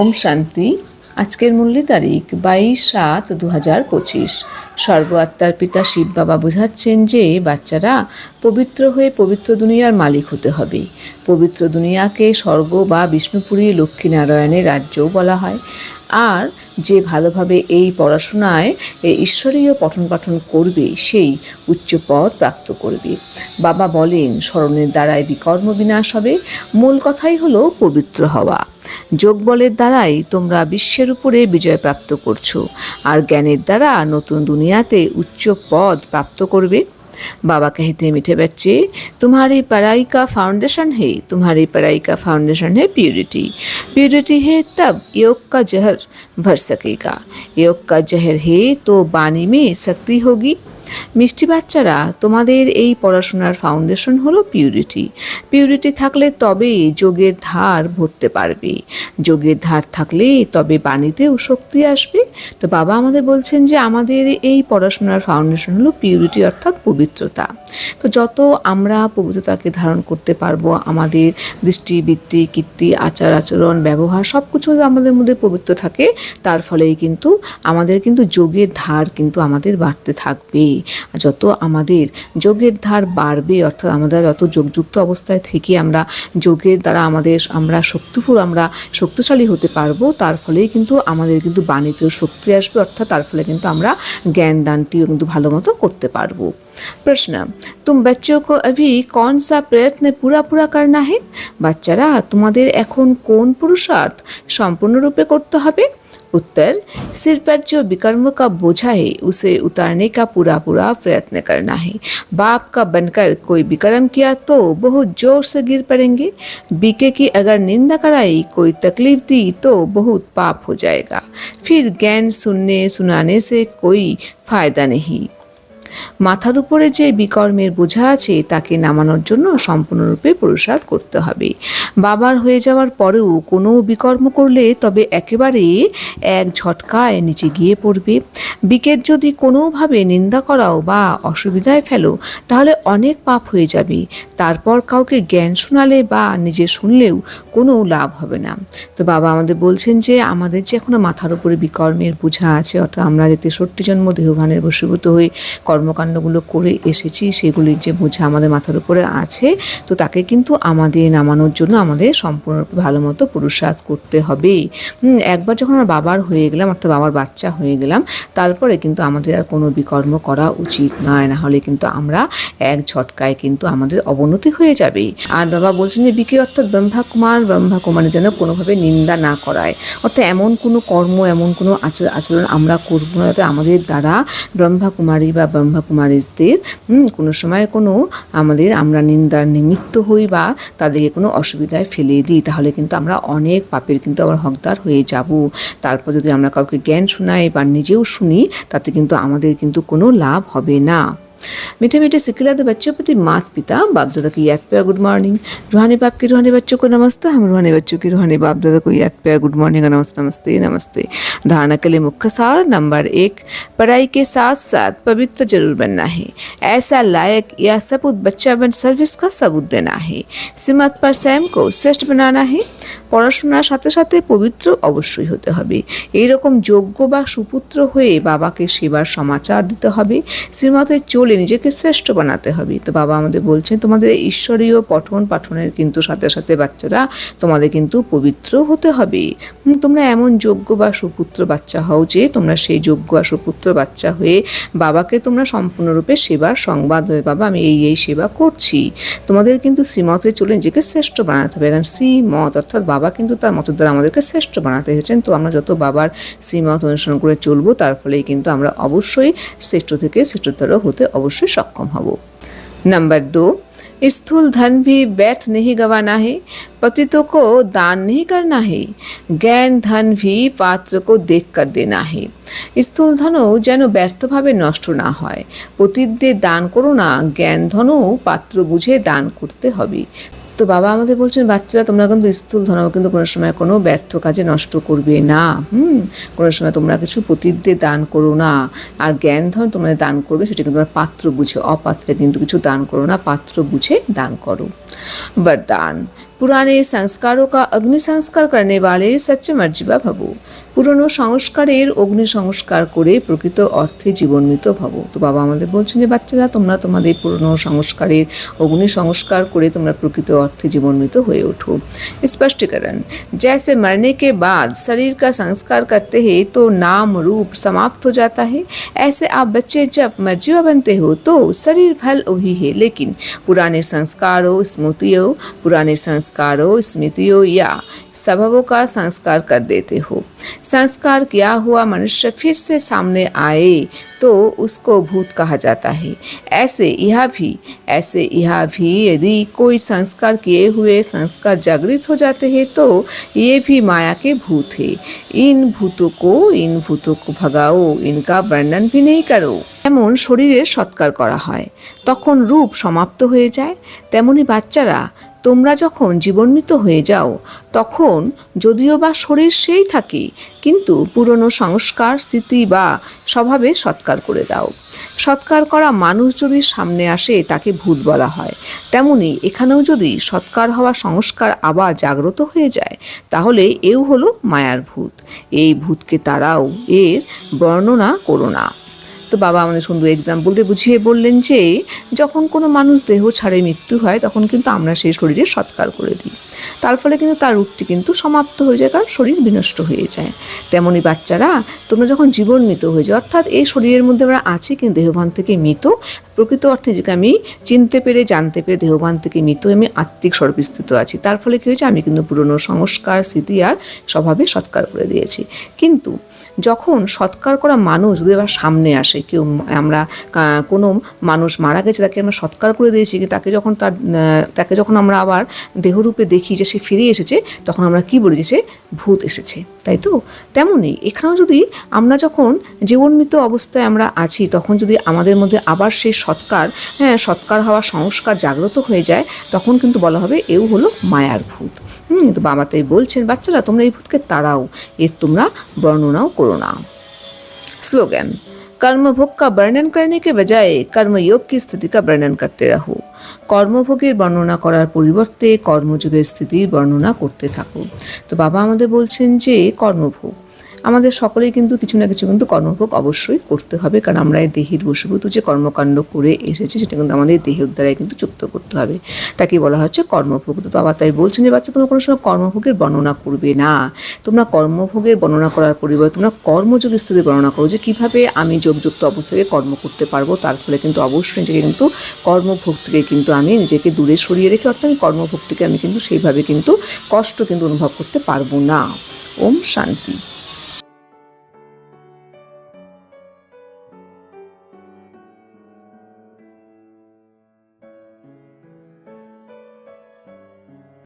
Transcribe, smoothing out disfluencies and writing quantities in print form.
ওম শান্তি। আজকের মূল্য তারিখ 22/7/2025। সর্ব আত্মার পিতা শিব বাবা বোঝাচ্ছেন যে বাচ্চারা পবিত্র হয়ে পবিত্র দুনিয়ার মালিক হতে হবে। পবিত্র দুনিয়াকে স্বর্গ বা বিষ্ণুপুরী লক্ষ্মীনারায়ণের রাজ্যও বলা হয়। আর যে ভালোভাবে এই পড়াশোনায় ঈশ্বরীয় পঠন পাঠন করবে সেই উচ্চ পদ প্রাপ্ত করবে। বাবা বলেন স্মরণের দ্বারাই বিকর্ম বিনাশ হবে। মূল কথাই হলো পবিত্র হওয়া। যোগ বলের দ্বারাই তোমরা বিশ্বের উপরে বিজয় প্রাপ্ত করছো, আর জ্ঞানের দ্বারা নতুন দুনিয়াতে উচ্চ পদ প্রাপ্ত করবে। बाबा कहते हैं मीठे बच्चे, तुम्हारी पढ़ाई का फाउंडेशन है, तुम्हारी पढ़ाई का फाउंडेशन है प्योरिटी। प्योरिटी है तब योग का जहर भर सकेगा। योग का जहर है तो वाणी में शक्ति होगी। মিষ্টি বাচ্চারা, তোমাদের এই পড়াশোনার ফাউন্ডেশন হলো পিউরিটি। পিউরিটি থাকলে তবে যোগের ধার ভরতে পারবে। যোগের ধার থাকলে তবে বাণীতেও শক্তি আসবে। তো বাবা আমাদের বলছেন যে আমাদের এই পড়াশোনার ফাউন্ডেশন হলো পিউরিটি, অর্থাৎ পবিত্রতা। তো যত আমরা পবিত্রতাকে ধারণ করতে পারবো, আমাদের দৃষ্টি, বৃত্তি, কীর্তি, আচার আচরণ, ব্যবহার সব কিছু আমাদের মধ্যে পবিত্র থাকে, তার ফলেই কিন্তু আমাদের কিন্তু যোগের ধার কিন্তু আমাদের বাড়তে থাকবে। যত আমাদের যোগের ধার বাড়বে, অর্থাৎ আমরা যত যোগযুক্ত অবস্থায় থেকে আমরা যোগের দ্বারা আমরা শক্তিশালী হতে পারবো, তার ফলেই কিন্তু আমাদের কিন্তু বাণীতেও শক্তি আসবে, অর্থাৎ তার ফলে কিন্তু আমরা জ্ঞান দানটিও কিন্তু ভালো মতো করতে পারবো। प्रश्न, तुम बच्चों को अभी कौन सा प्रयत्न पूरा करना है? বাচ্চারা, তোমাদের এখন কোন পুরুষার্থ সম্পূর্ণরূপে করতে হবে? उत्तर, सिर पर जो विकर्म का बोझा है उसे उतारने का पूरा प्रयत्न करना है। बाप का बनकर कोई विकर्म किया तो बहुत जोर से गिर पड़ेंगे। बीके की अगर निंदा कराई, कोई तकलीफ दी तो बहुत पाप हो जाएगा। फिर ज्ञान सुनने सुनाने से कोई फायदा नहीं। মাথার উপরে যে বিকর্মের বোঝা আছে তাকে নামানোর জন্য সম্পূর্ণরূপে পুরুষার্থ করতে হবে। বাবার হয়ে যাওয়ার পরেও কোনো বিকর্ম করলে তবে একেবারে এক ঝটকায় নিচে গিয়ে পড়বে। বিকের যদি কোনোভাবে নিন্দা করাও বা অসুবিধায় ফেলো তাহলে অনেক পাপ হয়ে যাবে। তারপর কাউকে জ্ঞান শোনালে বা নিজে শুনলেও কোনো লাভ হবে না। তো বাবা আমাদের বলছেন যে আমাদের যে এখনো মাথার উপরে বিকর্মের বোঝা আছে, অর্থাৎ আমরা যে 63 জন্ম দেহভানের বশীভূত হয়ে কর্মকাণ্ডগুলো করে এসেছি, সেগুলির যে বোঝা আমাদের মাথার উপরে আছে, তো তাকে কিন্তু আমাদের নামানোর জন্য আমাদের সম্পূর্ণরূপে ভালো মতো পুরুষার্থ করতে হবে। একবার যখন আমরা বাবার হয়ে গেলাম, অর্থাৎ বাবার বাচ্চা হয়ে গেলাম, তারপরে কিন্তু আমাদের আর কোনো বিকর্ম করা উচিত নয়, না হলে কিন্তু আমরা এক ঝটকায় কিন্তু আমাদের অবনতি হয়ে যাবে। আর বাবা বলছেন যে বিকে অর্থাৎ ব্রহ্মাকুমারী যেন কোনোভাবে নিন্দা না করায়, অর্থাৎ এমন কোনো কর্ম, এমন কোনো আচরণ আমরা করবো না যাতে আমাদের দ্বারা ব্রহ্মাকুমারী বা ব্রহ্মাকুমারীদের কোনো সময় কোনো আমরা নিন্দার নিমিত্ত হই বা তাদেরকে কোনো অসুবিধায় ফেলে দিই, তাহলে কিন্তু আমরা অনেক পাপের কিন্তু আবার হকদার হয়ে যাব। তারপর যদি আমরা কাউকে জ্ঞান শোনাই বা নিজেও শুনি, তাতে কিন্তু আমাদের কিন্তু কোনো লাভ হবে না। मीठे मीठे सिखिलाते बच्चों प्रति माता पिता बाप दादा की याद पे गुड मॉर्निंग। रूहानी बाप के रूहानी बच्चों को नमस्ते। हम रूहानी बच्चों की रूहानी बाप दादा को याद पे गुड मॉर्निंग, नमस्ते नमस्ते नमस्ते। धारणा के लिए मुख्य सार नंबर 1, पढ़ाई के साथ साथ पवित्र जरूर बनना है। ऐसा लायक या सपूत बच्चा बन सर्विस का सबूत देना है। श्रीमत पर स्वयं को श्रेष्ठ बनाना है। পড়াশোনার সাথে সাথে পবিত্র অবশ্যই হতে হবে। এইরকম যোগ্য বা সুপুত্র হয়ে বাবাকে সেবার সমাচার দিতে হবে। শ্রীমতে চলে নিজেকে শ্রেষ্ঠ বানাতে হবে। তো বাবা আমাদের বলছেন তোমাদের ঈশ্বরীয় পঠন পাঠনের কিন্তু সাথে সাথে বাচ্চারা তোমাদের কিন্তু পবিত্র হতে হবে। তোমরা এমন যোগ্য বা সুপুত্র বাচ্চা হও যে তোমরা সেই যোগ্য বা সুপুত্র বাচ্চা হয়ে বাবাকে তোমরা সম্পূর্ণরূপে সেবার সংবাদ হয়ে, বাবা আমি এই সেবা করছি। তোমাদের কিন্তু শ্রীমতে চলে নিজেকে শ্রেষ্ঠ বানাতে হবে। কারণ শ্রীমত অর্থাৎ বাবা কিন্তু তার মত দ্বারা আমাদেরকে শ্রেষ্ঠ বানাতে এসেছেন। তো আমরা যত বাবার শ্রীমত অনুসরণ করে চলবো, তার ফলেই কিন্তু আমরা অবশ্যই শ্রেষ্ঠ থেকে শ্রেষ্ঠতর হতে অবশ্যই সক্ষম হব। नंबर 2, स्थूल धन भी व्यर्थ नहीं गंवाना है। पतितों को दान नहीं करना है। ज्ञान धन भी पात्र को देख कर देना है। স্থূল ধনও যেন ব্যর্থভাবে নষ্ট না হয়। পতিতদের দান করো না, জ্ঞান ধনও পাত্র বুঝে দান করতে হবে। তো বাবা আমাদের বলছেন বাচ্চারা তোমরা কিন্তু স্থূল ধন কিন্তু কোনো সময় কোনো ব্যর্থ কাজে নষ্ট করবে না। কোনো সময় তোমরা কিছু পতিতদের দান করো না। আর জ্ঞান ধন তোমরা দান করবে সেটা কিন্তু তোমরা পাত্র বুঝে, অপাত্রে কিন্তু কিছু দান করো না, পাত্র বুঝে দান করো। वरदान, पुराने संस्कारों का अग्नि संस्कार करने वाले सच्चे मर्जिबा भवो। পুরনো সংস্কারের অগ্নি সংস্কার করে প্রকৃত অর্থে জীবনমৃত ভব। তো বাবা আমাদের বলছেন যে বাচ্চারা তোমরা তোমাদের পুরনো সংস্কারের অগ্নি সংস্কার করে তোমরা প্রকৃত অর্থে জীবনমৃত হয়ে ওঠো। स्पष्टीकरण, जैसे मरने के बाद शरीर का संस्कार करते हैं तो नाम रूप समाप्त हो जाता है, ऐसे आप बच्चे जब मर्जीवा बनते हो तो शरीर भल वही है, लेकिन पुराने संस्कारों स्मृतियों या स्वभावों का संस्कार कर देते हो। संस्कार किया हुआ मनुष्य फिर से सामने आए तो उसको भूत कहा जाता है। ऐसे यह भी यदि कोई संस्कार किए हुए संस्कार जागृत हो जाते हैं तो ये भी माया के भूत है। इन भूतों को भगाओ, इनका वर्णन भी नहीं करो। এমন শরীরের সৎকার করা হয় তখন রূপ সমাপ্ত হয়ে যায়, তেমনি বাচ্চারা তোমরা যখন জীবনমৃত হয়ে যাও তখন যদিও বা শরীর সেই থাকে কিন্তু পুরনো সংস্কার স্মৃতি বা স্বভাবে সৎকার করে দাও। সৎকার করা মানুষ যদি সামনে আসে তাকে ভূত বলা হয়। তেমনি এখানেও যদি সৎকার হওয়া সংস্কার আবার জাগ্রত হয়ে যায় তাহলে এও হলো মায়ার ভূত। এই ভূতকে তারাও, এর বর্ণনা করো না। তো বাবা আমাদের সুন্দর এক্সাম্পল দিয়ে বুঝিয়ে বললেন যে যখন কোনো মানুষ দেহ ছাড়ে মৃত্যু হয় তখন কিন্তু আমরা সেই শরীরে সৎকার করে দিই, তার ফলে কিন্তু তার রূপটি কিন্তু সমাপ্ত হয়ে যায়, কারণ শরীর বিনষ্ট হয়ে যায়। তেমনি বাচ্চারা তোমরা যখন জীবনমৃত হয়ে যাও, অর্থাৎ এই শরীরের মধ্যে আমরা আছি কিন্তু দেহভান থেকে মৃত, প্রকৃত অর্থে যেটা আমি চিনতে পেরে জানতে পেরে দেহভান থেকে মৃত আমি আত্মিক স্বরূপে স্থিত আছি, তার ফলে কী হয়েছে আমি কিন্তু পুরনো সংস্কার স্মৃতি আর স্বভাবে সৎকার করে দিয়েছি। কিন্তু যখন সৎকার করা মানুষ যদি আবার সামনে আসে, কেউ আমরা কোনো মানুষ মারা গেছে তাকে আমরা সৎকার করে দিয়েছি, তাকে যখন আমরা আবার দেহরূপে দেখি যে সে ফিরে এসেছে তখন আমরা কি বলি যে সে ভূত এসেছে, তাই তো? তেমনই এখানেও যদি আমরা যখন জীবনমৃত অবস্থায় আমরা আছি তখন যদি আমাদের মধ্যে আবার সেই সৎকার হওয়া সংস্কার জাগ্রত হয়ে যায় তখন কিন্তু বলা হবে এও হলো মায়ার ভূত। তো বাবা তাই বলছেন বাচ্চারা তোমরা এই ভূতকে তাড়াও, এর তোমরা বর্ণনাও করো না। স্লোগান, कर्मभोग का वर्णन करने के बजाय कर्मयोग की स्थिति का वर्णन करते रहो। কর্মভোগের বর্ণনা করার পরিবর্তে কর্মযোগের স্থিতির বর্ণনা করতে থাকো। তো বাবা আমাদের বলছেন যে কর্মভোগ আমাদের সকলেই কিন্তু কিছু না কিছু কিন্তু কর্মভোগ অবশ্যই করতে হবে, কারণ আমরা এই দেহের বশীভূত যে কর্মকাণ্ড করে এসেছি সেটা কিন্তু আমাদের দেহের দ্বারাই কিন্তু যুক্ত করতে হবে, তাকে বলা হচ্ছে কর্মভোগ। তো বাবা তাই বলছেন যে বাচ্চা তোমরা কোনো সময় কর্মভোগের বর্ণনা করবে না, তোমরা কর্মভোগের বর্ণনা করার পরিবর্তে তোমরা কর্মযোগের স্থিতি বর্ণনা করো যে কীভাবে আমি যোগযুক্ত অবস্থা থেকে কর্ম করতে পারবো, তার ফলে কিন্তু অবশ্যই নিজেকে কিন্তু কর্মভোগ থেকে কিন্তু আমি নিজেকে দূরে সরিয়ে রেখে অর্থাৎ আমি কর্মভোগটিকে আমি কিন্তু সেইভাবে কিন্তু কষ্ট কিন্তু অনুভব করতে পারবো না। ওম শান্তি।